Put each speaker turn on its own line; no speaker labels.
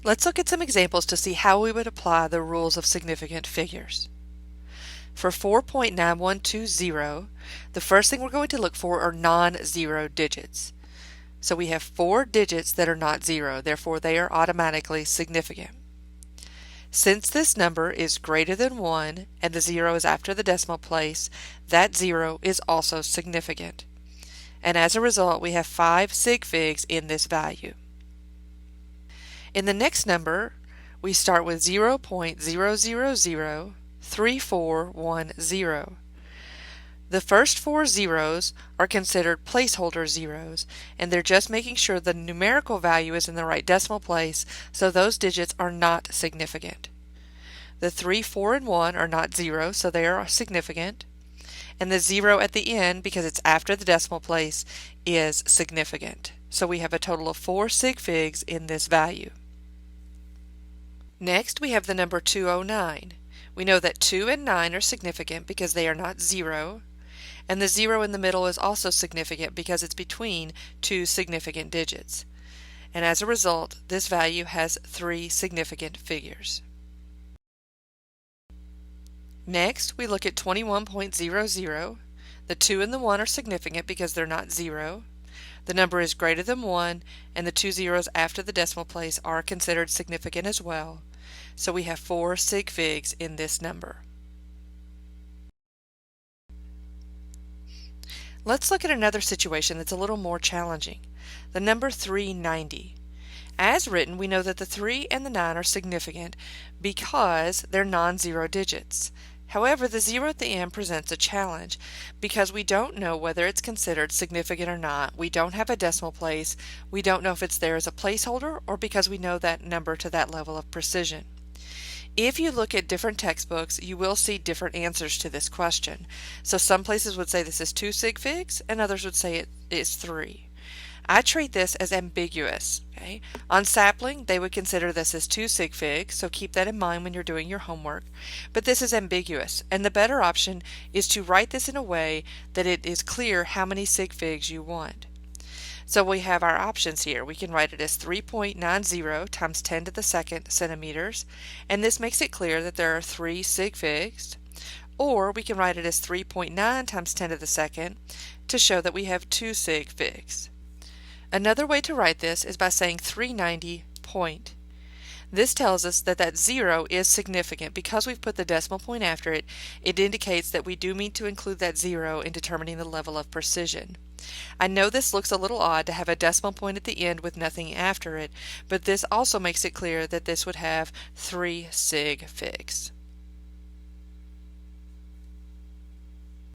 Let's look at some examples to see how we would apply the rules of significant figures. For 4.9120, the first thing we're going to look for are non-zero digits. So we have 4 digits that are not zero, therefore they are automatically significant. Since this number is greater than 1 and the 0 is after the decimal place, that 0 is also significant. And as a result, we have 5 sig figs in this value. In the next number, we start with 0.0003410. The first 4 zeros are considered placeholder zeros, and they're just making sure the numerical value is in the right decimal place, so those digits are not significant. The 3, 4, and 1 are not zero, so they are significant. And the 0 at the end, because it's after the decimal place, is significant. So we have a total of 4 sig figs in this value. Next, we have the number 209. We know that 2 and 9 are significant because they are not zero, and the 0 in the middle is also significant because it's between two significant digits. And as a result, this value has 3 significant figures. Next, we look at 21.00. The 2 and the 1 are significant because they're not zero. The number is greater than 1, and the 2 zeros after the decimal place are considered significant as well. So we have 4 sig figs in this number. Let's look at another situation that's a little more challenging. The number 390. As written, we know that the 3 and the 9 are significant because they're non-zero digits. However, the 0 at the end presents a challenge because we don't know whether it's considered significant or not. We don't have a decimal place. We don't know if it's there as a placeholder or because we know that number to that level of precision. If you look at different textbooks, you will see different answers to this question. So some places would say this is 2 sig figs and others would say it is 3. I treat this as ambiguous. Okay? On Sapling, they would consider this as 2 sig figs, so keep that in mind when you're doing your homework. But this is ambiguous, and the better option is to write this in a way that it is clear how many sig figs you want. So we have our options here. We can write it as 3.90 times 10 to the second centimeters, and this makes it clear that there are 3 sig figs. Or we can write it as 3.9 times 10 to the second to show that we have 2 sig figs. Another way to write this is by saying 390 point. This tells us that that 0 is significant. Because we've put the decimal point after it, it indicates that we do need to include that 0 in determining the level of precision. I know this looks a little odd to have a decimal point at the end with nothing after it, but this also makes it clear that this would have 3 sig figs.